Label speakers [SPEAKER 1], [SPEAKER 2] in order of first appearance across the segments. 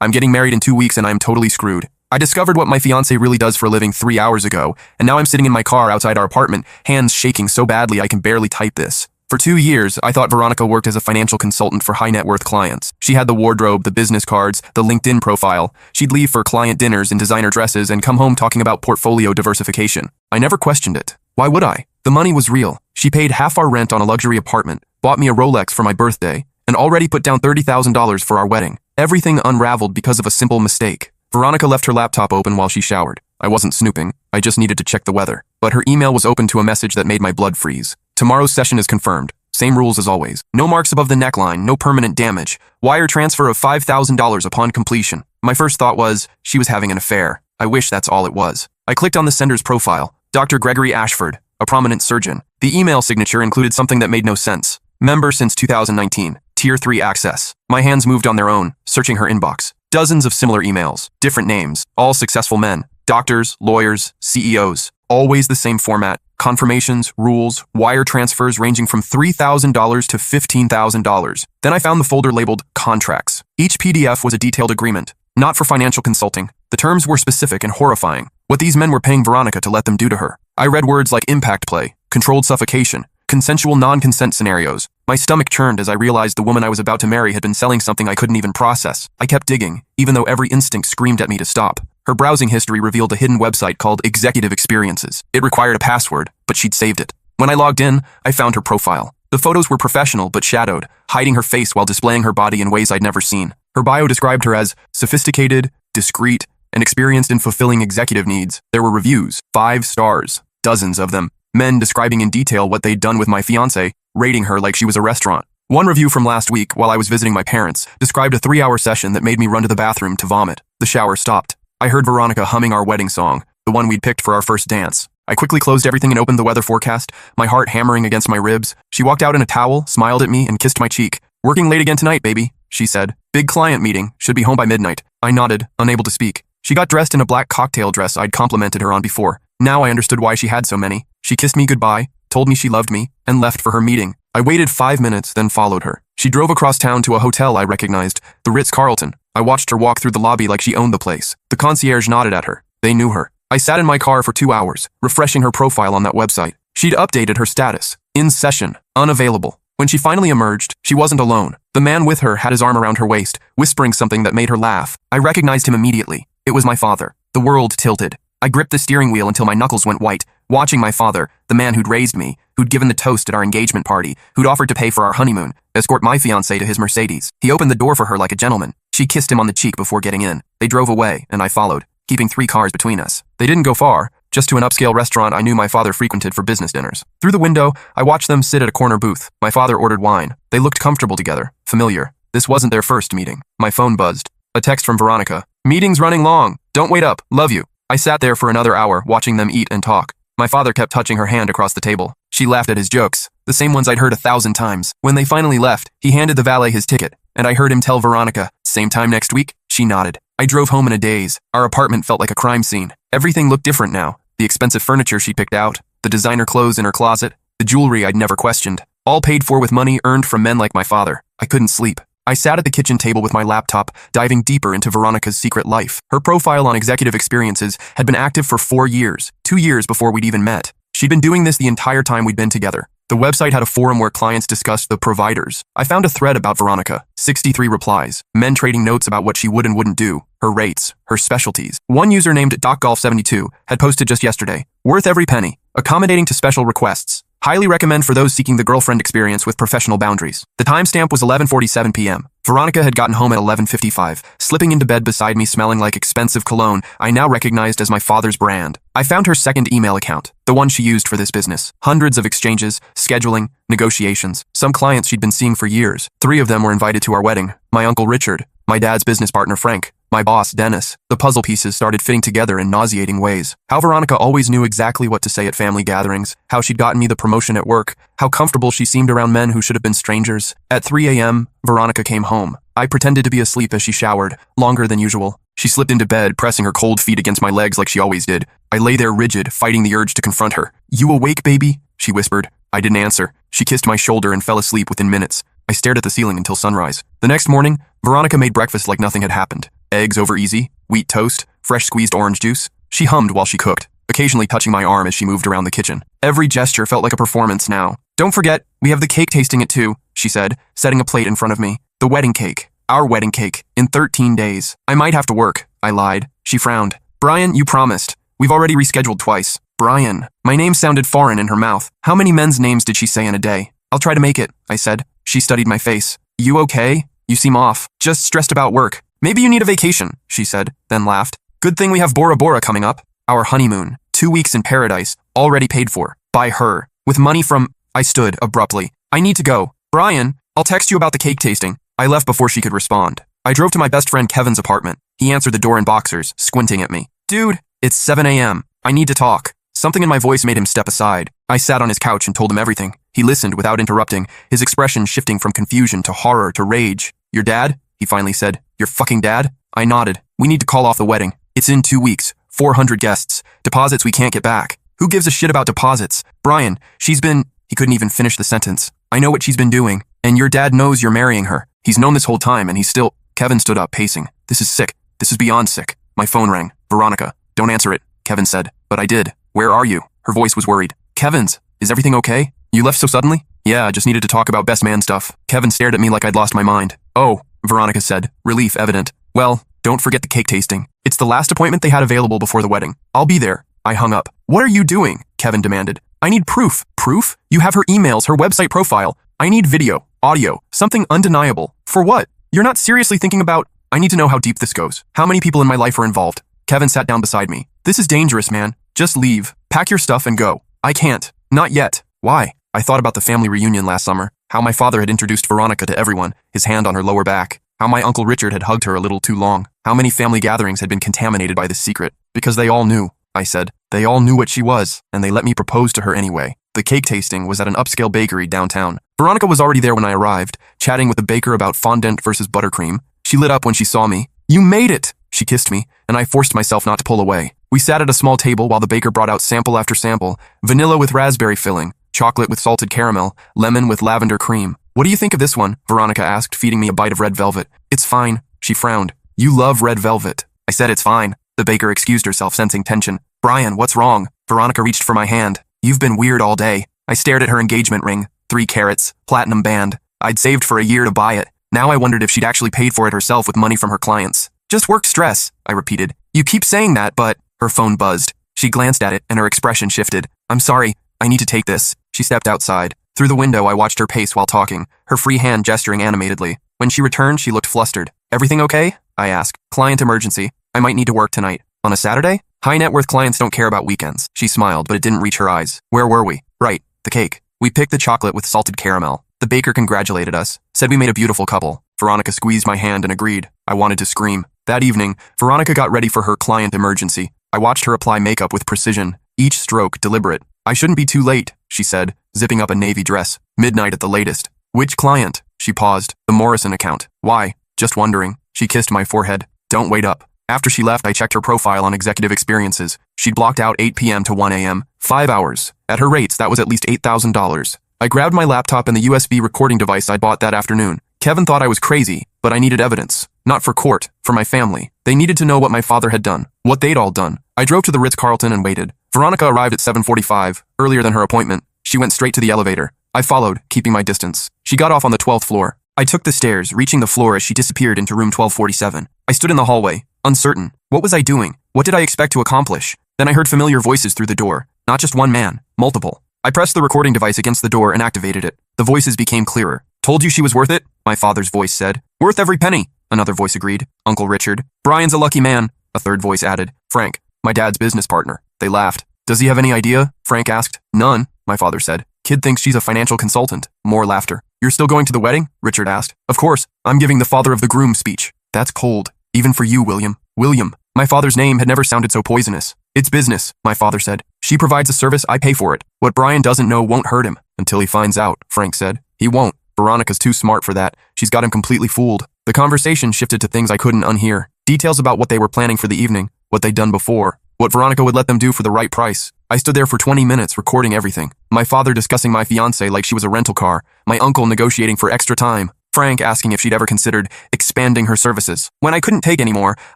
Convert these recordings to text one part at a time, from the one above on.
[SPEAKER 1] I'm getting married in 2 weeks and I'm totally screwed. I discovered what my fiance really does for a living 3 hours ago, and now I'm sitting in my car outside our apartment, hands shaking so badly I can barely type this. For 2 years, I thought Veronica worked as a financial consultant for high-net-worth clients. She had the wardrobe, the business cards, the LinkedIn profile. She'd leave for client dinners in designer dresses and come home talking about portfolio diversification. I never questioned it. Why would I? The money was real. She paid half our rent on a luxury apartment, bought me a Rolex for my birthday, and already put down $30,000 for our wedding. Everything unraveled because of a simple mistake. Veronica left her laptop open while she showered. I wasn't snooping. I just needed to check the weather. But her email was open to a message that made my blood freeze. Tomorrow's session is confirmed. Same rules as always. No marks above the neckline, no permanent damage. Wire transfer of $5,000 upon completion. My first thought was, she was having an affair. I wish that's all it was. I clicked on the sender's profile. Dr. Gregory Ashford, a prominent surgeon. The email signature included something that made no sense. Member since 2019. Tier 3 access. My hands moved on their own, searching her inbox. Dozens of similar emails, different names, all successful men, doctors, lawyers, CEOs, always the same format, confirmations, rules, wire transfers ranging from $3,000 to $15,000. Then I found the folder labeled contracts. Each PDF was a detailed agreement, not for financial consulting. The terms were specific and horrifying. What these men were paying Veronica to let them do to her. I read words like impact play, controlled suffocation, consensual non-consent scenarios. My stomach churned as I realized the woman I was about to marry had been selling something I couldn't even process. I kept digging, even though every instinct screamed at me to stop. Her browsing history revealed a hidden website called Executive Experiences. It required a password, but she'd saved it. When I logged in, I found her profile. The photos were professional but shadowed, hiding her face while displaying her body in ways I'd never seen. Her bio described her as sophisticated, discreet, and experienced in fulfilling executive needs. There were reviews, 5 stars, dozens of them. Men describing in detail what they'd done with my fiancé, rating her like she was a restaurant. One review from last week, while I was visiting my parents, described a 3-hour session that made me run to the bathroom to vomit. The shower stopped. I heard Veronica humming our wedding song, the one we'd picked for our first dance. I quickly closed everything and opened the weather forecast, my heart hammering against my ribs. She walked out in a towel, smiled at me, and kissed my cheek. "Working late again tonight, baby," she said. "Big client meeting, should be home by midnight." I nodded, unable to speak. She got dressed in a black cocktail dress I'd complimented her on before. Now I understood why she had so many. She kissed me goodbye, told me she loved me, and left for her meeting. I waited 5 minutes, then followed her. She drove across town to a hotel I recognized, the Ritz-Carlton. I watched her walk through the lobby like she owned the place. The concierge nodded at her. They knew her. I sat in my car for 2 hours, refreshing her profile on that website. She'd updated her status. In session. Unavailable. When she finally emerged, she wasn't alone. The man with her had his arm around her waist, whispering something that made her laugh. I recognized him immediately. It was my father. The world tilted. I gripped the steering wheel until my knuckles went white, watching my father, the man who'd raised me, who'd given the toast at our engagement party, who'd offered to pay for our honeymoon, escort my fiancée to his Mercedes. He opened the door for her like a gentleman. She kissed him on the cheek before getting in. They drove away, and I followed, keeping 3 cars between us. They didn't go far, just to an upscale restaurant I knew my father frequented for business dinners. Through the window, I watched them sit at a corner booth. My father ordered wine. They looked comfortable together, familiar. This wasn't their first meeting. My phone buzzed. A text from Veronica. "Meeting's running long. Don't wait up. Love you." I sat there for another hour, watching them eat and talk. My father kept touching her hand across the table. She laughed at his jokes, the same ones I'd heard 1,000 times. When they finally left, he handed the valet his ticket, and I heard him tell Veronica, "Same time next week?" She nodded. I drove home in a daze. Our apartment felt like a crime scene. Everything looked different now. The expensive furniture she picked out, the designer clothes in her closet, the jewelry I'd never questioned, all paid for with money earned from men like my father. I couldn't sleep. I sat at the kitchen table with my laptop, diving deeper into Veronica's secret life. Her profile on Executive Experiences had been active for 4 years, 2 years before we'd even met. She'd been doing this the entire time we'd been together. The website had a forum where clients discussed the providers. I found a thread about Veronica, 63 replies, men trading notes about what she would and wouldn't do, her rates, her specialties. One user named DocGolf72 had posted just yesterday, "Worth every penny, accommodating to special requests. Highly recommend for those seeking the girlfriend experience with professional boundaries." The timestamp was 11:47 p.m. Veronica had gotten home at 11:55, slipping into bed beside me smelling like expensive cologne I now recognized as my father's brand. I found her second email account, the one she used for this business. Hundreds of exchanges, scheduling, negotiations. Some clients she'd been seeing for years. 3 of them were invited to our wedding. My uncle Richard, my dad's business partner Frank, my boss Dennis. The puzzle pieces started fitting together in nauseating ways. How Veronica always knew exactly what to say at family gatherings, how she'd gotten me the promotion at work, how comfortable she seemed around men who should have been strangers. At 3 a.m., Veronica came home. I pretended to be asleep as she showered, longer than usual. She slipped into bed, pressing her cold feet against my legs like she always did. I lay there rigid, fighting the urge to confront her. "You awake, baby?" she whispered. I didn't answer. She kissed my shoulder and fell asleep within minutes. I stared at the ceiling until sunrise. The next morning, Veronica made breakfast like nothing had happened. Eggs over easy, wheat toast, fresh squeezed orange juice. She hummed while she cooked, occasionally touching my arm as she moved around the kitchen. Every gesture felt like a performance now. Don't forget, we have the cake tasting it too, she said, setting a plate in front of me. The wedding cake. Our wedding cake. In 13 days. I might have to work, I lied. She frowned. Brian, you promised. We've already rescheduled twice. Brian. My name sounded foreign in her mouth. How many men's names did she say in a day? I'll try to make it, I said. She studied my face. You okay? You seem off. Just stressed about work. Maybe you need a vacation, she said, then laughed. Good thing we have Bora Bora coming up. Our honeymoon. 2 weeks in paradise. Already paid for. By her. With money from... I stood abruptly. I need to go. Brian, I'll text you about the cake tasting. I left before she could respond. I drove to my best friend Kevin's apartment. He answered the door in boxers, squinting at me. Dude, it's 7 a.m. I need to talk. Something in my voice made him step aside. I sat on his couch and told him everything. He listened without interrupting, his expression shifting from confusion to horror to rage. Your dad? He finally said. Your fucking dad? I nodded. We need to call off the wedding. It's in 2 weeks. 400 guests. Deposits we can't get back. Who gives a shit about deposits? Brian, she's been... He couldn't even finish the sentence. I know what she's been doing. And your dad knows you're marrying her. He's known this whole time and he's still... Kevin stood up, pacing. This is sick. This is beyond sick. My phone rang. Veronica. Don't answer it, Kevin said. But I did. Where are you? Her voice was worried. Kevin's. Is everything okay? You left so suddenly? Yeah, just needed to talk about best man stuff. Kevin stared at me like I'd lost my mind. Oh, Veronica said, relief evident. Well, don't forget the cake tasting. It's the last appointment they had available before the wedding. I'll be there. I hung up. What are you doing? Kevin demanded. I need proof. Proof? You have her emails, her website profile. I need video, audio, something undeniable. For what? You're not seriously thinking about... I need to know how deep this goes. How many people in my life are involved? Kevin sat down beside me. This is dangerous, man. Just leave. Pack your stuff and go. I can't. Not yet. Why? I thought about the family reunion last summer. How my father had introduced Veronica to everyone, his hand on her lower back. How my Uncle Richard had hugged her a little too long. How many family gatherings had been contaminated by this secret. Because they all knew, I said. They all knew what she was, and they let me propose to her anyway. The cake tasting was at an upscale bakery downtown. Veronica was already there when I arrived, chatting with the baker about fondant versus buttercream. She lit up when she saw me. You made it! She kissed me, and I forced myself not to pull away. We sat at a small table while the baker brought out sample after sample. Vanilla with raspberry filling, chocolate with salted caramel, lemon with lavender cream. What do you think of this one? Veronica asked, feeding me a bite of red velvet. It's fine. She frowned. You love red velvet. I said it's fine. The baker excused herself, sensing tension. Brian, what's wrong? Veronica reached for my hand. You've been weird all day. I stared at her engagement ring. 3 carats, platinum band. I'd saved for a year to buy it. Now I wondered if she'd actually paid for it herself with money from her clients. Just work stress, I repeated. You keep saying that, but... Her phone buzzed. She glanced at it, and her expression shifted. I'm sorry. I need to take this. She stepped outside. Through the window, I watched her pace while talking, her free hand gesturing animatedly. When she returned, she looked flustered. Everything okay? I asked. Client emergency. I might need to work tonight. On a Saturday? High net worth clients don't care about weekends. She smiled, but it didn't reach her eyes. Where were we? Right, the cake. We picked the chocolate with salted caramel. The baker congratulated us, said we made a beautiful couple. Veronica squeezed my hand and agreed. I wanted to scream. That evening, Veronica got ready for her client emergency. I watched her apply makeup with precision, each stroke deliberate. I shouldn't be too late, she said, zipping up a navy dress. Midnight at the latest. Which client? She paused. The Morrison account. Why? Just wondering. She kissed my forehead. Don't wait up. After she left, I checked her profile on executive experiences. She'd blocked out 8 p.m. to 1 a.m. 5 hours. At her rates, that was at least $8,000. I grabbed my laptop and the USB recording device I'd bought that afternoon. Kevin thought I was crazy, but I needed evidence. Not for court, for my family. They needed to know what my father had done, what they'd all done. I drove to the Ritz-Carlton and waited. Veronica arrived at 7:45, earlier than her appointment. She went straight to the elevator. I followed, keeping my distance. She got off on the 12th floor. I took the stairs, reaching the floor as she disappeared into room 1247. I stood in the hallway, uncertain. What was I doing? What did I expect to accomplish? Then I heard familiar voices through the door. Not just one man, multiple. I pressed the recording device against the door and activated it. The voices became clearer. Told you she was worth it? My father's voice said. Worth every penny, another voice agreed. Uncle Richard. Brian's a lucky man, a third voice added. Frank, my dad's business partner. They laughed. Does he have any idea? Frank asked. None, my father said. Kid thinks she's a financial consultant. More laughter. You're still going to the wedding? Richard asked. Of course, I'm giving the father of the groom speech. That's cold. Even for you, William. William. My father's name had never sounded so poisonous. It's business, my father said. She provides a service, I pay for it. What Brian doesn't know won't hurt him. Until he finds out, Frank said. He won't. Veronica's too smart for that. She's got him completely fooled. The conversation shifted to things I couldn't unhear. Details about what they were planning for the evening, what they'd done before, what Veronica would let them do for the right price. I stood there for 20 minutes recording everything. My father discussing my fiancée like she was a rental car. My uncle negotiating for extra time. Frank asking if she'd ever considered expanding her services. When I couldn't take anymore,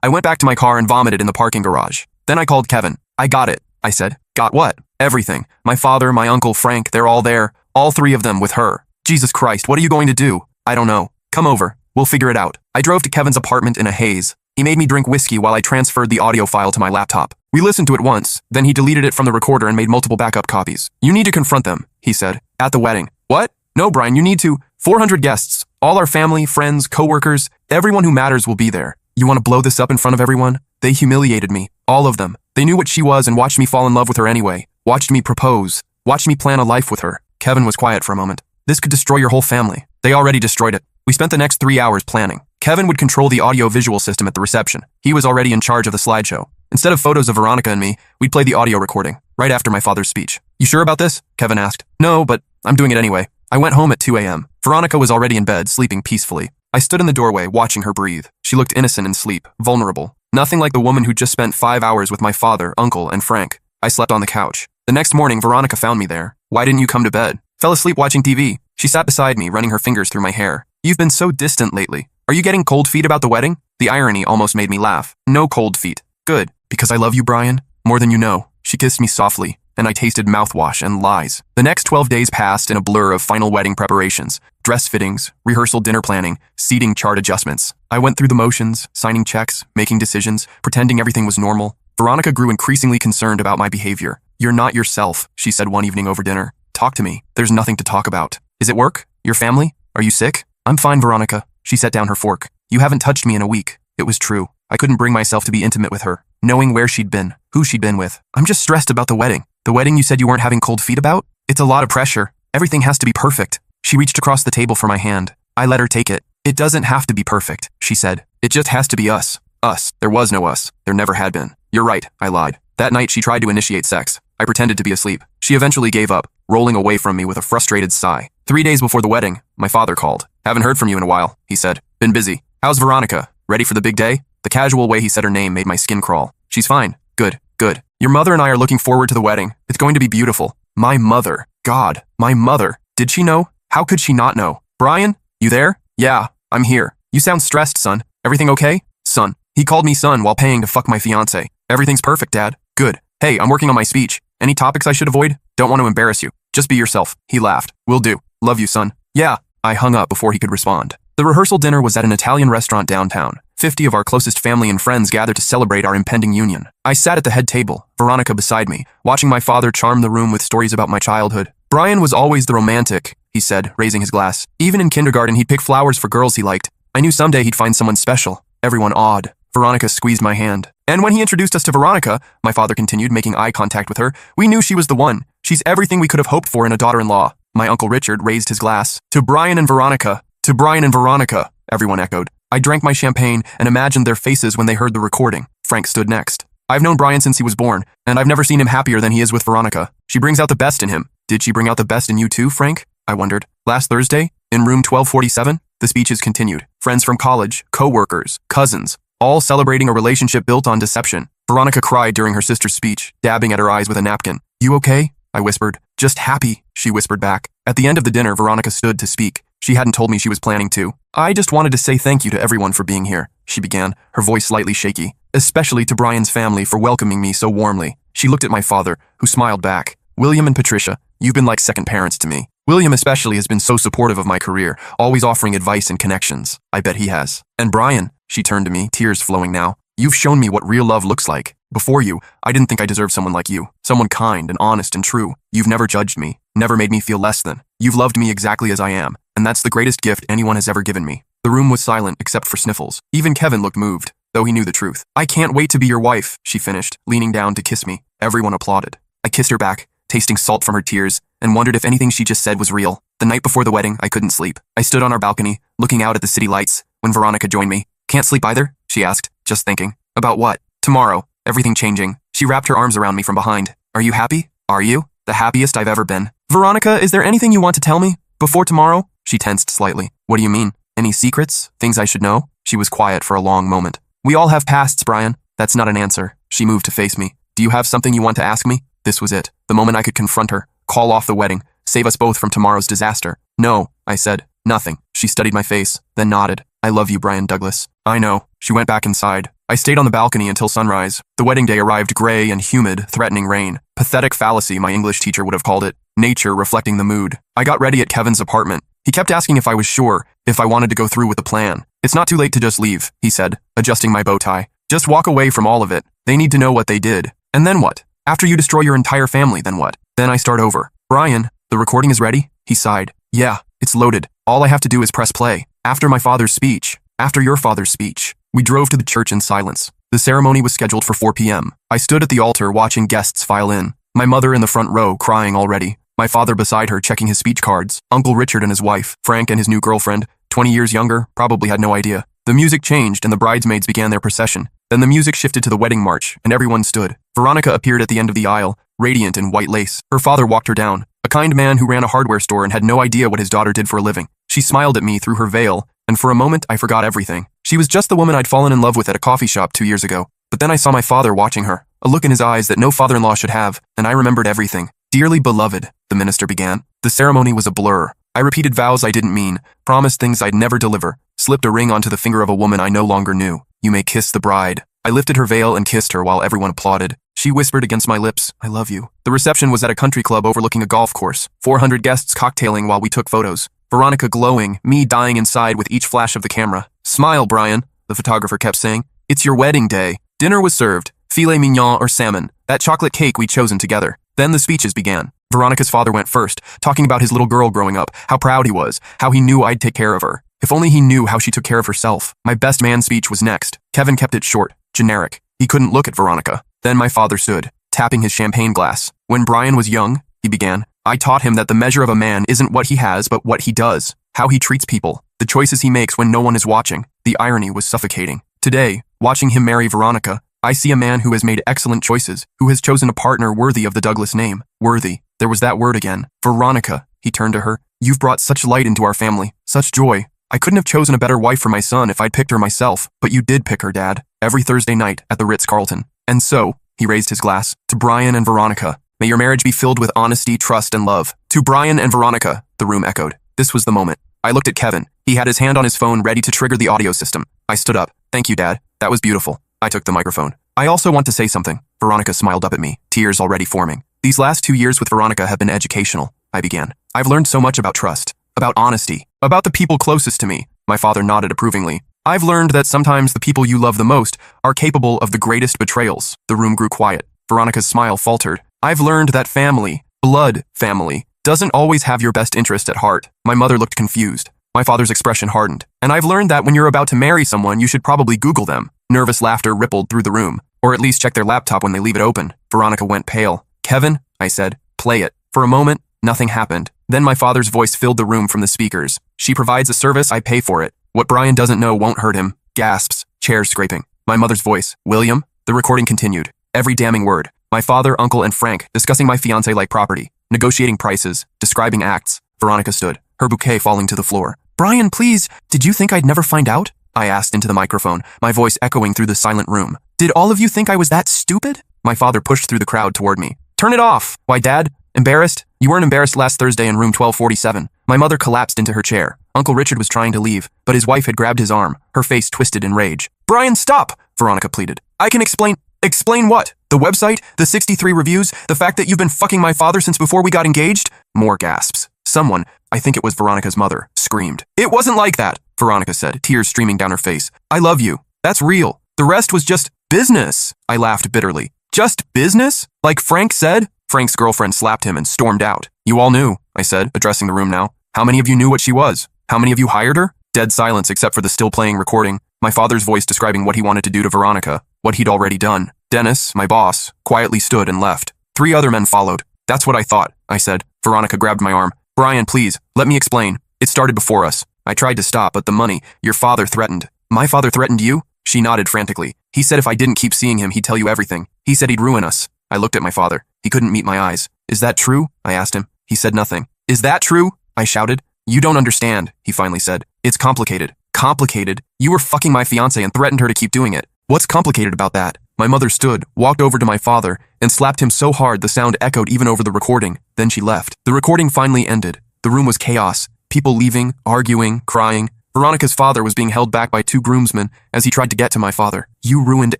[SPEAKER 1] I went back to my car and vomited in the parking garage. Then I called Kevin. I got it, I said. Got what? Everything. My father, my uncle, Frank, they're all there. All three of them with her. Jesus Christ, what are you going to do? I don't know. Come over. We'll figure it out. I drove to Kevin's apartment in a haze. He made me drink whiskey while I transferred the audio file to my laptop. We listened to it once, then he deleted it from the recorder and made multiple backup copies. You need to confront them, he said. At the wedding. What? No, Brian, you need to. 400 guests. All our family, friends, co-workers. Everyone who matters will be there. You want to blow this up in front of everyone? They humiliated me. All of them. They knew what she was and watched me fall in love with her anyway. Watched me propose. Watched me plan a life with her. Kevin was quiet for a moment. This could destroy your whole family. They already destroyed it. We spent the next 3 hours planning. Kevin would control the audio-visual system at the reception. He was already in charge of the slideshow. Instead of photos of Veronica and me, we'd play the audio recording, right after my father's speech. You sure about this? Kevin asked. No, but I'm doing it anyway. I went home at 2 a.m. Veronica was already in bed, sleeping peacefully. I stood in the doorway, watching her breathe. She looked innocent in sleep, vulnerable. Nothing like the woman who'd just spent 5 hours with my father, uncle, and Frank. I slept on the couch. The next morning, Veronica found me there. Why didn't you come to bed? Fell asleep watching TV. She sat beside me, running her fingers through my hair. You've been so distant lately. Are you getting cold feet about the wedding? The irony almost made me laugh. No cold feet. Good. Because I love you, Brian. More than you know. She kissed me softly, and I tasted mouthwash and lies. The next 12 days passed in a blur of final wedding preparations, dress fittings, rehearsal dinner planning, seating chart adjustments. I went through the motions, signing checks, making decisions, pretending everything was normal. Veronica grew increasingly concerned about my behavior. You're not yourself, she said one evening over dinner. Talk to me. There's nothing to talk about. Is it work? Your family? Are you sick? I'm fine, Veronica. She set down her fork. You haven't touched me in a week. It was true. I couldn't bring myself to be intimate with her, knowing where she'd been, who she'd been with. I'm just stressed about the wedding. The wedding you said you weren't having cold feet about? It's a lot of pressure. Everything has to be perfect. She reached across the table for my hand. I let her take it. It doesn't have to be perfect, she said. It just has to be us. Us. There was no us. There never had been. You're right, I lied. That night she tried to initiate sex. I pretended to be asleep. She eventually gave up, rolling away from me with a frustrated sigh. 3 days before the wedding, my father called. Haven't heard from you in a while, he said. Been busy. How's Veronica? Ready for the big day? The casual way he said her name made my skin crawl. She's fine. Good, good. Your mother and I are looking forward to the wedding. It's going to be beautiful. My mother. God, my mother. Did she know? How could she not know? Brian, you there? Yeah, I'm here. You sound stressed, son. Everything okay? Son. He called me son while paying to fuck my fiancé. Everything's perfect, Dad. Good. Hey, I'm working on my speech. Any topics I should avoid? Don't want to embarrass you. Just be yourself. He laughed. Will do. Love you, son. Yeah. I hung up before he could respond. The rehearsal dinner was at an Italian restaurant downtown. 50 of our closest family and friends gathered to celebrate our impending union. I sat at the head table, Veronica beside me, watching my father charm the room with stories about my childhood. Brian was always the romantic, he said, raising his glass. Even in kindergarten, he'd pick flowers for girls he liked. I knew someday he'd find someone special. Everyone awed. Veronica squeezed my hand. And when he introduced us to Veronica, my father continued, making eye contact with her, we knew she was the one. She's everything we could have hoped for in a daughter-in-law. My Uncle Richard raised his glass. To Brian and Veronica. To Brian and Veronica, everyone echoed. I drank my champagne and imagined their faces when they heard the recording. Frank stood next. I've known Brian since he was born, and I've never seen him happier than he is with Veronica. She brings out the best in him. Did she bring out the best in you too, Frank? I wondered. Last Thursday, in room 1247, the speeches continued. Friends from college, co-workers, cousins, all celebrating a relationship built on deception. Veronica cried during her sister's speech, dabbing at her eyes with a napkin. You okay? I whispered. Just happy, she whispered back. At the end of the dinner, Veronica stood to speak. She hadn't told me she was planning to. I just wanted to say thank you to everyone for being here, she began, her voice slightly shaky. Especially to Brian's family for welcoming me so warmly. She looked at my father, who smiled back. William and Patricia, you've been like second parents to me. William especially has been so supportive of my career, always offering advice and connections. I bet he has. And Brian, she turned to me, tears flowing now. You've shown me what real love looks like. Before you, I didn't think I deserved someone like you. Someone kind and honest and true. You've never judged me, never made me feel less than. You've loved me exactly as I am, and that's the greatest gift anyone has ever given me. The room was silent except for sniffles. Even Kevin looked moved, though he knew the truth. I can't wait to be your wife, she finished, leaning down to kiss me. Everyone applauded. I kissed her back, tasting salt from her tears, and wondered if anything she just said was real. The night before the wedding, I couldn't sleep. I stood on our balcony, looking out at the city lights, when Veronica joined me. Can't sleep either? She asked, just thinking. About what? Tomorrow. Everything changing. She wrapped her arms around me from behind. Are you happy? Are you? The happiest I've ever been. Veronica, is there anything you want to tell me? Before tomorrow? She tensed slightly. What do you mean? Any secrets? Things I should know? She was quiet for a long moment. We all have pasts, Brian. That's not an answer. She moved to face me. Do you have something you want to ask me? This was it. The moment I could confront her, call off the wedding, save us both from tomorrow's disaster. No, I said. Nothing. She She studied my face, then nodded. I love you, Brian Douglas. I know. She went back inside. I stayed on the balcony until sunrise. The wedding day arrived gray and humid, threatening rain. Pathetic fallacy, my English teacher would have called it. Nature reflecting the mood. I got ready at Kevin's apartment. He kept asking if I was sure, if I wanted to go through with the plan. It's not too late to just leave, he said, adjusting my bow tie. Just walk away from all of it. They need to know what they did. And then what? After you destroy your entire family, then what? Then I start over. Brian, the recording is ready? He sighed. Yeah, it's loaded. All I have to do is press play. After my father's speech. After your father's speech. We drove to the church in silence. The ceremony was scheduled for 4 p.m. I stood at the altar watching guests file in. My mother in the front row, crying already. My father beside her, checking his speech cards. Uncle Richard and his wife, Frank, and his new girlfriend, 20 years younger, probably had no idea. The music changed and the bridesmaids began their procession. Then the music shifted to the wedding march, and everyone stood. Veronica appeared at the end of the aisle, radiant in white lace. Her father walked her down, a kind man who ran a hardware store and had no idea what his daughter did for a living. She smiled at me through her veil, and for a moment I forgot everything. She was just the woman I'd fallen in love with at a coffee shop 2 years ago. But then I saw my father watching her, a look in his eyes that no father-in-law should have, and I remembered everything. Dearly beloved, the minister began. The ceremony was a blur. I repeated vows I didn't mean, promised things I'd never deliver, slipped a ring onto the finger of a woman I no longer knew. You may kiss the bride. I lifted her veil and kissed her while everyone applauded. She whispered against my lips, I love you. The reception was at a country club overlooking a golf course. 400 guests cocktailing while we took photos. Veronica glowing, me dying inside with each flash of the camera. Smile, Brian, the photographer kept saying. It's your wedding day. Dinner was served. Filet mignon or salmon. That chocolate cake we'd chosen together. Then the speeches began. Veronica's father went first, talking about his little girl growing up, how proud he was, how he knew I'd take care of her. If only he knew how she took care of herself. My best man speech was next. Kevin kept it short, generic. He couldn't look at Veronica. Then my father stood, tapping his champagne glass. When Brian was young, he began, I taught him that the measure of a man isn't what he has, but what he does, how he treats people, the choices he makes when no one is watching. The irony was suffocating. Today, watching him marry Veronica, I see a man who has made excellent choices, who has chosen a partner worthy of the Douglas name. Worthy. There was that word again. Veronica, he turned to her. You've brought such light into our family, such joy. I couldn't have chosen a better wife for my son if I'd picked her myself, but you did pick her, Dad, every Thursday night at the Ritz-Carlton. And so, he raised his glass, to Brian and Veronica. May your marriage be filled with honesty, trust, and love. To Brian and Veronica, the room echoed. This was the moment. I looked at Kevin. He had his hand on his phone ready to trigger the audio system. I stood up. Thank you, Dad. That was beautiful. I took the microphone. I also want to say something. Veronica smiled up at me, tears already forming. These last 2 years with Veronica have been educational, I began. I've learned so much about trust, about honesty, about the people closest to me. My father nodded approvingly. I've learned that sometimes the people you love the most are capable of the greatest betrayals. The room grew quiet. Veronica's smile faltered. I've learned that family, blood family, doesn't always have your best interest at heart. My mother looked confused. My father's expression hardened. And I've learned that when you're about to marry someone, you should probably Google them. Nervous laughter rippled through the room. Or at least check their laptop when they leave it open. Veronica went pale. Kevin, I said, play it. For a moment, nothing happened. Then my father's voice filled the room from the speakers. She provides a service, I pay for it. What Brian doesn't know won't hurt him. Gasps, chairs scraping. My mother's voice, William? The recording continued. Every damning word. My father, uncle, and Frank discussing my fiancé like property, negotiating prices, describing acts. Veronica stood, her bouquet falling to the floor. Brian, please, did you think I'd never find out? I asked into the microphone, my voice echoing through the silent room. Did all of you think I was that stupid? My father pushed through the crowd toward me. Turn it off! Why, Dad? Embarrassed? You weren't embarrassed last Thursday in room 1247. My mother collapsed into her chair. Uncle Richard was trying to leave, but his wife had grabbed his arm, her face twisted in rage. Brian, stop! Veronica pleaded. I can explain. Explain what? The website? The 63 reviews? The fact that you've been fucking my father since before we got engaged? More gasps. Someone, I think it was Veronica's mother, screamed. It wasn't like that, Veronica said, tears streaming down her face. I love you. That's real. The rest was just business. I laughed bitterly. Just business? Like Frank said? Frank's girlfriend slapped him and stormed out. You all knew, I said, addressing the room now. How many of you knew what she was? How many of you hired her? Dead silence except for the still playing recording. My father's voice describing what he wanted to do to Veronica, what he'd already done. Dennis, my boss, quietly stood and left. 3 other men followed. That's what I thought, I said. Veronica grabbed my arm. Brian, please, let me explain. It started before us. I tried to stop, but the money, your father threatened. My father threatened you? She nodded frantically. He said if I didn't keep seeing him, he'd tell you everything. He said he'd ruin us. I looked at my father. He couldn't meet my eyes. Is that true? I asked him. He said nothing. Is that true? I shouted. You don't understand, he finally said. It's complicated. Complicated? You were fucking my fiancé and threatened her to keep doing it. What's complicated about that? My mother stood, walked over to my father, and slapped him so hard the sound echoed even over the recording. Then she left. The recording finally ended. The room was chaos. People leaving, arguing, crying. Veronica's father was being held back by two groomsmen as he tried to get to my father. You ruined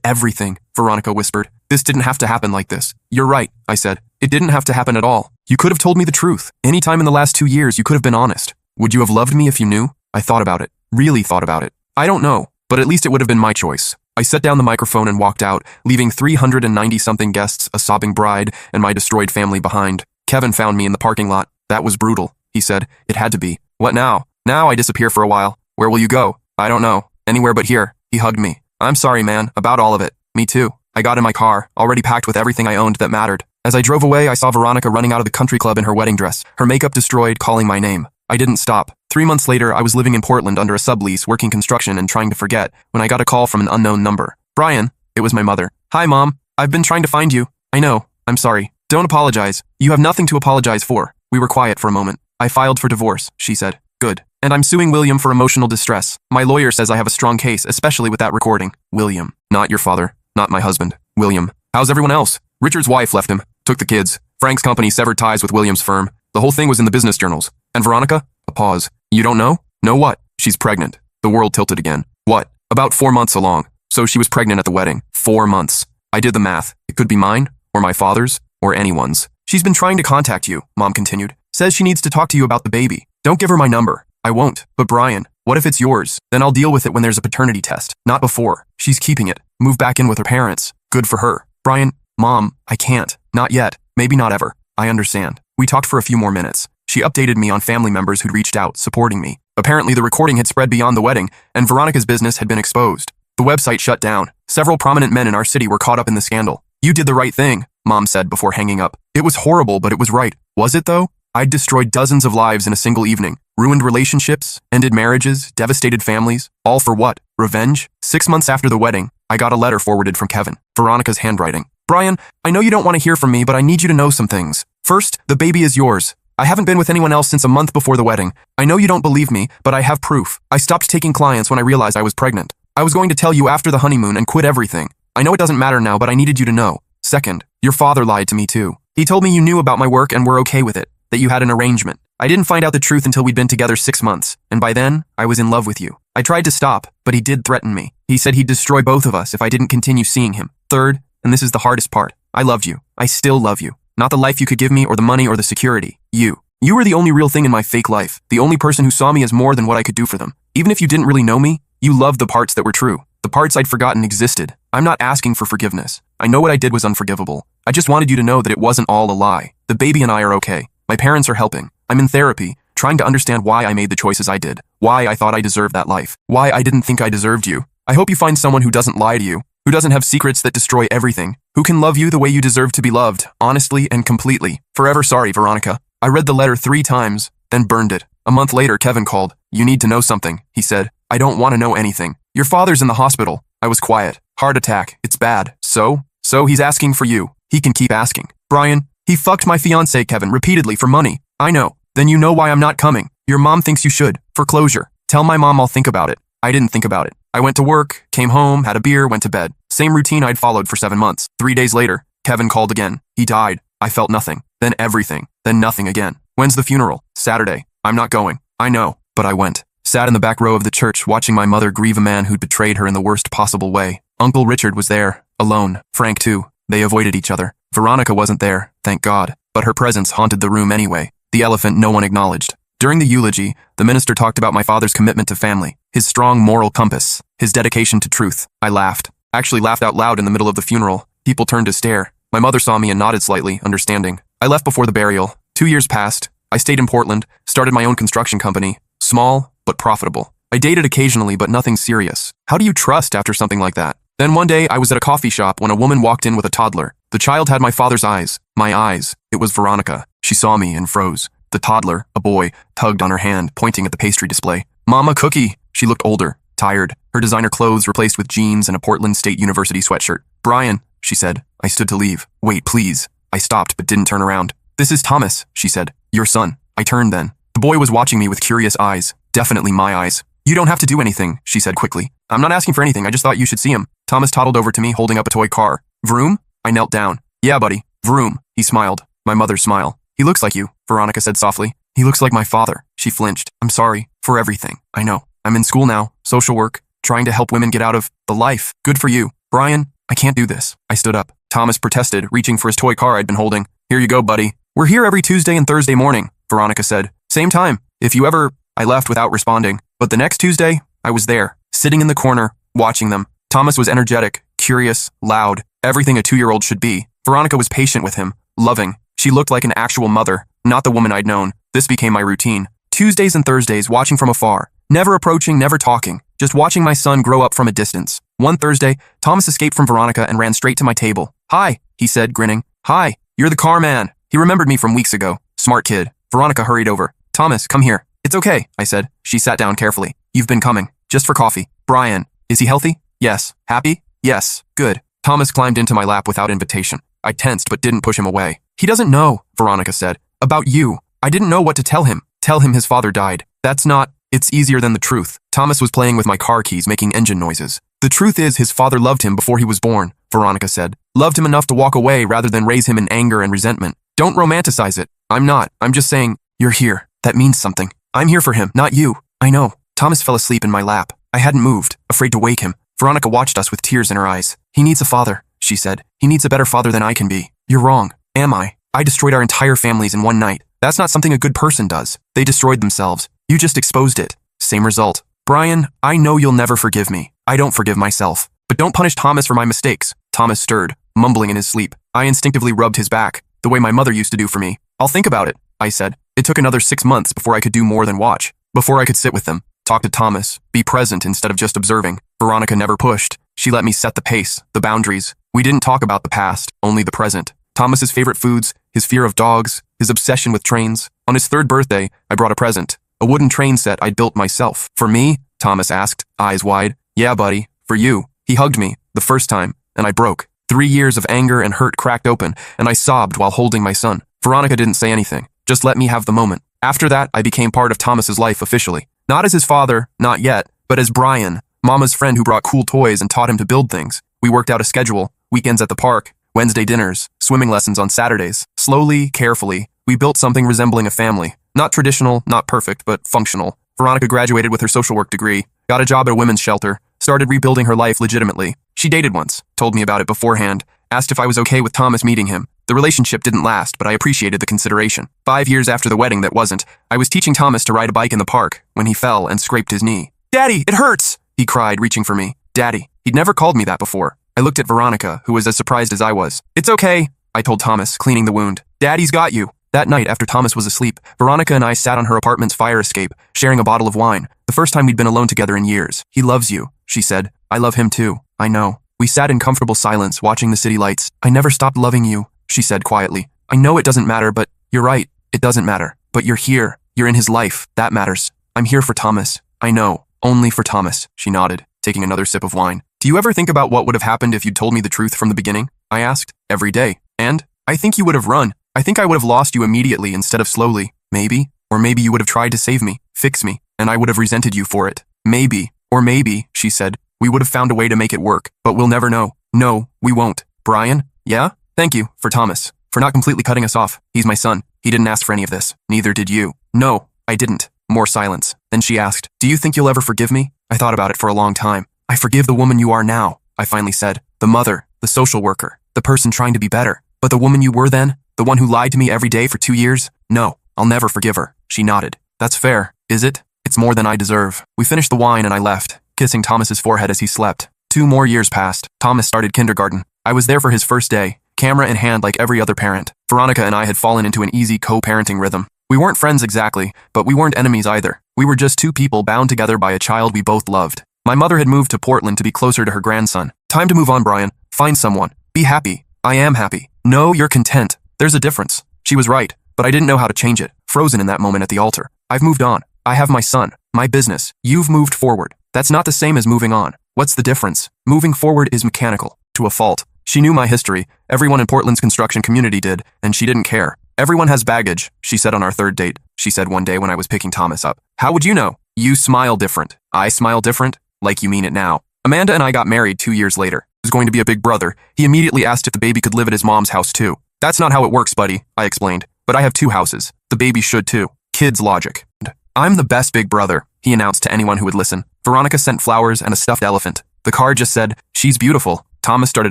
[SPEAKER 1] everything, Veronica whispered. This didn't have to happen like this. You're right, I said. It didn't have to happen at all. You could have told me the truth. Any time in the last 2 years, you could have been honest. Would you have loved me if you knew? I thought about it. Really thought about it. I don't know, but at least it would have been my choice. I set down the microphone and walked out, leaving 390-something guests, a sobbing bride, and my destroyed family behind. Kevin found me in the parking lot. That was brutal, he said. It had to be. What now? Now I disappear for a while. Where will you go? I don't know. Anywhere but here. He hugged me. I'm sorry, man, about all of it. Me too. I got in my car, already packed with everything I owned that mattered. As I drove away, I saw Veronica running out of the country club in her wedding dress, her makeup destroyed, calling my name. I didn't stop. 3 months later, I was living in Portland under a sublease, working construction and trying to forget, when I got a call from an unknown number. Brian, it was my mother. Hi, Mom. I've been trying to find you. I know. I'm sorry. Don't apologize. You have nothing to apologize for. We were quiet for a moment. I filed for divorce, she said. Good. And I'm suing William for emotional distress. My lawyer says I have a strong case, especially with that recording. William. Not your father. Not my husband. William. How's everyone else? Richard's wife left him. Took the kids. Frank's company severed ties with William's firm. The whole thing was in the business journals. And Veronica? A pause. You don't know? Know what? She's pregnant. The world tilted again. What? About 4 months along. So she was pregnant at the wedding. 4 months. I did the math. It could be mine, or my father's, or anyone's. She's been trying to contact you, Mom continued. Says she needs to talk to you about the baby. Don't give her my number. I won't. But Brian, what if it's yours? Then I'll deal with it when there's a paternity test. Not before. She's keeping it. Move back in with her parents. Good for her. Brian, Mom, I can't. Not yet. Maybe not ever. I understand. We talked for a few more minutes. She updated me on family members who'd reached out, supporting me. Apparently the recording had spread beyond the wedding, and Veronica's business had been exposed. The website shut down. Several prominent men in our city were caught up in the scandal. You did the right thing, Mom said before hanging up. It was horrible, but it was right. Was it, though? I'd destroyed dozens of lives in a single evening. Ruined relationships, ended marriages, devastated families. All for what? Revenge? 6 months after the wedding, I got a letter forwarded from Kevin. Veronica's handwriting. Brian, I know you don't want to hear from me, but I need you to know some things. First, the baby is yours. I haven't been with anyone else since a month before the wedding. I know you don't believe me, but I have proof. I stopped taking clients when I realized I was pregnant. I was going to tell you after the honeymoon and quit everything. I know it doesn't matter now, but I needed you to know. Second, your father lied to me too. He told me you knew about my work and were okay with it, that you had an arrangement. I didn't find out the truth until we'd been together 6 months, and by then, I was in love with you. I tried to stop, but he did threaten me. He said he'd destroy both of us if I didn't continue seeing him. Third, and this is the hardest part, I loved you. I still love you. Not the life you could give me or the money or the security. You. You were the only real thing in my fake life, the only person who saw me as more than what I could do for them. Even if you didn't really know me, you loved the parts that were true. The parts I'd forgotten existed. I'm not asking for forgiveness. I know what I did was unforgivable. I just wanted you to know that it wasn't all a lie. The baby and I are okay. My parents are helping. I'm in therapy, trying to understand why I made the choices I did. Why I thought I deserved that life. Why I didn't think I deserved you. I hope you find someone who doesn't lie to you, who doesn't have secrets that destroy everything, who can love you the way you deserve to be loved, honestly and completely. Forever sorry, Veronica. I read the letter 3 times, then burned it. A month later, Kevin called. You need to know something, he said. I don't want to know anything. Your father's in the hospital. I was quiet. Heart attack. It's bad. So he's asking for you. He can keep asking. Brian, he fucked my fiancée, Kevin, repeatedly for money. I know. Then you know why I'm not coming. Your mom thinks you should. For closure. Tell my mom I'll think about it. I didn't think about it. I went to work, came home, had a beer, went to bed. Same routine I'd followed for 7 months. 3 days later, Kevin called again. He died. I felt nothing. Then everything. Then nothing again. When's the funeral? Saturday. I'm not going. I know. But I went. Sat in the back row of the church watching my mother grieve a man who'd betrayed her in the worst possible way. Uncle Richard was there. Alone. Frank too. They avoided each other. Veronica wasn't there, thank God. But her presence haunted the room anyway. The elephant no one acknowledged. During the eulogy, the minister talked about my father's commitment to family, his strong moral compass, his dedication to truth. I laughed. Actually laughed out loud in the middle of the funeral. People turned to stare. My mother saw me and nodded slightly, understanding. I left before the burial. 2 years passed. I stayed in Portland, started my own construction company. Small, but profitable. I dated occasionally, but nothing serious. How do you trust after something like that? Then one day, I was at a coffee shop when a woman walked in with a toddler. The child had my father's eyes. My eyes. It was Veronica. She saw me and froze. The toddler, a boy, tugged on her hand, pointing at the pastry display. Mama, cookie! She looked older, tired, her designer clothes replaced with jeans and a Portland State University sweatshirt. Brian, she said. I stood to leave. Wait, please. I stopped, but didn't turn around. This is Thomas, she said. Your son. I turned then. The boy was watching me with curious eyes. Definitely my eyes. You don't have to do anything, she said quickly. I'm not asking for anything, I just thought you should see him. Thomas toddled over to me, holding up a toy car. Vroom? I knelt down. Yeah, buddy. Vroom. He smiled. My mother's smile. He looks like you, Veronica said softly. He looks like my father. She flinched. I'm sorry for everything. I know. I'm in school now, social work, trying to help women get out of the life. Good for you. Brian, I can't do this. I stood up. Thomas protested, reaching for his toy car I'd been holding. Here you go, buddy. We're here every Tuesday and Thursday morning, Veronica said. Same time. If you ever... I left without responding. But the next Tuesday, I was there, sitting in the corner, watching them. Thomas was energetic, curious, loud, everything a 2-year-old should be. Veronica was patient with him, loving. She looked like an actual mother, not the woman I'd known. This became my routine. Tuesdays and Thursdays, watching from afar. Never approaching, never talking. Just watching my son grow up from a distance. One Thursday, Thomas escaped from Veronica and ran straight to my table. Hi, he said, grinning. Hi, you're the car man. He remembered me from weeks ago. Smart kid. Veronica hurried over. Thomas, come here. It's okay, I said. She sat down carefully. You've been coming. Just for coffee. Brian, is he healthy? Yes. Happy? Yes. Good. Thomas climbed into my lap without invitation. I tensed but didn't push him away. He doesn't know, Veronica said. About you. I didn't know what to tell him. Tell him his father died. That's not... It's easier than the truth. Thomas was playing with my car keys, making engine noises. The truth is his father loved him before he was born, Veronica said. Loved him enough to walk away rather than raise him in anger and resentment. Don't romanticize it. I'm not. I'm just saying, you're here. That means something. I'm here for him, not you. I know. Thomas fell asleep in my lap. I hadn't moved, afraid to wake him. Veronica watched us with tears in her eyes. He needs a father, she said. He needs a better father than I can be. You're wrong. Am I? I destroyed our entire families in one night. That's not something a good person does. They destroyed themselves. You just exposed it. Same result. Brian, I know you'll never forgive me. I don't forgive myself. But don't punish Thomas for my mistakes. Thomas stirred, mumbling in his sleep. I instinctively rubbed his back, the way my mother used to do for me. I'll think about it, I said. It took another 6 months before I could do more than watch. Before I could sit with them, talk to Thomas, be present instead of just observing. Veronica never pushed. She let me set the pace, the boundaries. We didn't talk about the past, only the present. Thomas's favorite foods, his fear of dogs, his obsession with trains. On his 3rd birthday, I brought a present. A wooden train set I'd built myself. For me? Thomas asked, eyes wide. Yeah, buddy. For you. He hugged me, the first time, and I broke. 3 years of anger and hurt cracked open, and I sobbed while holding my son. Veronica didn't say anything. Just let me have the moment. After that, I became part of Thomas's life officially. Not as his father, not yet, but as Brian, Mama's friend who brought cool toys and taught him to build things. We worked out a schedule, weekends at the park, Wednesday dinners, swimming lessons on Saturdays. Slowly, carefully, we built something resembling a family. Not traditional, not perfect, but functional. Veronica graduated with her social work degree, got a job at a women's shelter, started rebuilding her life legitimately. She dated once, told me about it beforehand, asked if I was okay with Thomas meeting him. The relationship didn't last, but I appreciated the consideration. 5 years after the wedding that wasn't, I was teaching Thomas to ride a bike in the park when he fell and scraped his knee. Daddy, it hurts, he cried, reaching for me. Daddy. He'd never called me that before. I looked at Veronica, who was as surprised as I was. It's okay, I told Thomas, cleaning the wound. Daddy's got you. That night, after Thomas was asleep, Veronica and I sat on her apartment's fire escape, sharing a bottle of wine. The first time we'd been alone together in years. He loves you, she said. I love him too. I know. We sat in comfortable silence, watching the city lights. I never stopped loving you, she said quietly. I know it doesn't matter, but you're right. It doesn't matter. But you're here. You're in his life. That matters. I'm here for Thomas. I know. Only for Thomas, she nodded, taking another sip of wine. Do you ever think about what would have happened if you'd told me the truth from the beginning? I asked. Every day. And? I think you would have run. I think I would have lost you immediately instead of slowly. Maybe. Or maybe you would have tried to save me, fix me, and I would have resented you for it. Maybe. Or maybe, she said, we would have found a way to make it work, but we'll never know. No, we won't. Brian? Yeah? Thank you, for Thomas. For not completely cutting us off. He's my son. He didn't ask for any of this. Neither did you. No, I didn't. More silence. Then she asked, do you think you'll ever forgive me? I thought about it for a long time. I forgive the woman you are now, I finally said. The mother, the social worker, the person trying to be better. But the woman you were then? The one who lied to me every day for 2 years? No, I'll never forgive her. She nodded. That's fair, is it? It's more than I deserve. We finished the wine and I left, kissing Thomas's forehead as he slept. 2 more years passed. Thomas started kindergarten. I was there for his first day, camera in hand like every other parent. Veronica and I had fallen into an easy co-parenting rhythm. We weren't friends exactly, but we weren't enemies either. We were just 2 people bound together by a child we both loved. My mother had moved to Portland to be closer to her grandson. Time to move on, Brian. Find someone. Be happy. I am happy. No, you're content. There's a difference. She was right, but I didn't know how to change it. Frozen in that moment at the altar. I've moved on. I have my son, my business. You've moved forward. That's not the same as moving on. What's the difference? Moving forward is mechanical. To a fault. She knew my history. Everyone in Portland's construction community did, and she didn't care. Everyone has baggage, she said on our 3rd date. She said one day when I was picking Thomas up. How would you know? You smile different. I smile different? Like you mean it now. Amanda and I got married 2 years later. He was going to be a big brother. He immediately asked if the baby could live at his mom's house too. That's not how it works, buddy, I explained. But I have 2 houses. The baby should too. Kid's logic. I'm the best big brother, he announced to anyone who would listen. Veronica sent flowers and a stuffed elephant. The card just said, she's beautiful. Thomas started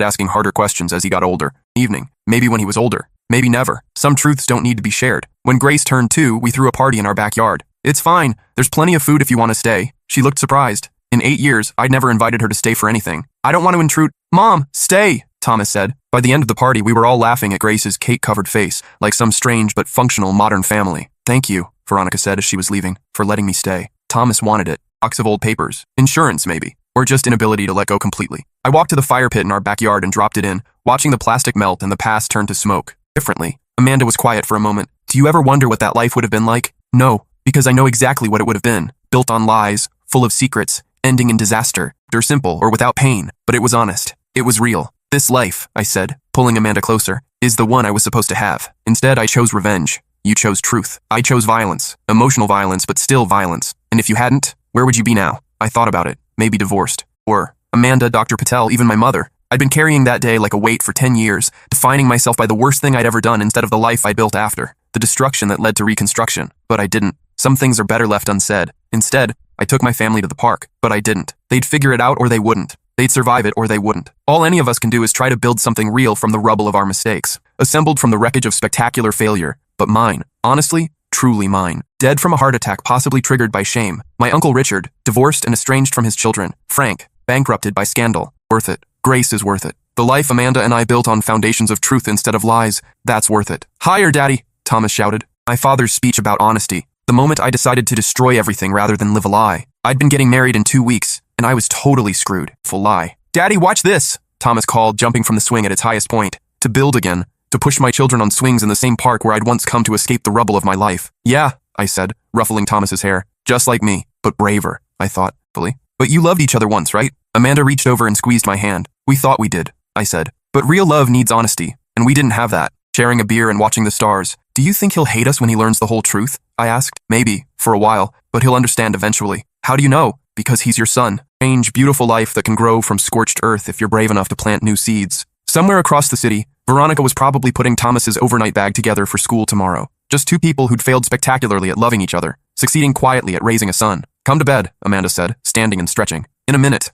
[SPEAKER 1] asking harder questions as he got older. Evening. Maybe when he was older. Maybe never. Some truths don't need to be shared. When Grace turned 2, we threw a party in our backyard. It's fine. There's plenty of food if you want to stay. She looked surprised. In 8 years, I'd never invited her to stay for anything. I don't want to intrude. Mom, stay, Thomas said. By the end of the party, we were all laughing at Grace's cake-covered face, like some strange but functional modern family. Thank you, Veronica said as she was leaving, for letting me stay. Thomas wanted it. Box of old papers. Insurance, maybe. Or just inability to let go completely. I walked to the fire pit in our backyard and dropped it in, watching the plastic melt and the past turn to smoke. Differently. Amanda was quiet for a moment. Do you ever wonder what that life would have been like? No, because I know exactly what it would have been. Built on lies, full of secrets, ending in disaster. Or simple, or without pain. But it was honest. It was real. This life, I said, pulling Amanda closer, is the one I was supposed to have. Instead, I chose revenge. You chose truth. I chose violence. Emotional violence, but still violence. And if you hadn't, where would you be now? I thought about it. Maybe divorced. Or Amanda, Dr. Patel, even my mother. I'd been carrying that day like a weight for 10 years, defining myself by the worst thing I'd ever done instead of the life I built after. The destruction that led to reconstruction. But I didn't. Some things are better left unsaid. Instead, I took my family to the park. But I didn't. They'd figure it out or they wouldn't. They'd survive it or they wouldn't. All any of us can do is try to build something real from the rubble of our mistakes. Assembled from the wreckage of spectacular failure. But mine. Honestly, truly mine. Dead from a heart attack possibly triggered by shame. My Uncle Richard, divorced and estranged from his children. Frank, bankrupted by scandal. Worth it. Grace is worth it. The life Amanda and I built on foundations of truth instead of lies, that's worth it. Higher, Daddy, Thomas shouted. My father's speech about honesty. The moment I decided to destroy everything rather than live a lie. I'd been getting married in 2 weeks, and I was totally screwed. Full lie. Daddy, watch this, Thomas called, jumping from the swing at its highest point. To build again. To push my children on swings in the same park where I'd once come to escape the rubble of my life. Yeah, I said, ruffling Thomas's hair. Just like me, but braver, I thought, fully. But you loved each other once, right? Amanda reached over and squeezed my hand. We thought we did, I said. But real love needs honesty, and we didn't have that. Sharing a beer and watching the stars. Do you think he'll hate us when he learns the whole truth? I asked. Maybe, for a while, but he'll understand eventually. How do you know? Because he's your son. Strange, beautiful life that can grow from scorched earth if you're brave enough to plant new seeds. Somewhere across the city, Veronica was probably putting Thomas's overnight bag together for school tomorrow. Just 2 people who'd failed spectacularly at loving each other, succeeding quietly at raising a son. Come to bed, Amanda said, standing and stretching. In a minute,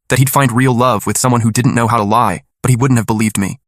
[SPEAKER 1] that he'd find real love with someone who didn't know how to lie, but he wouldn't have believed me.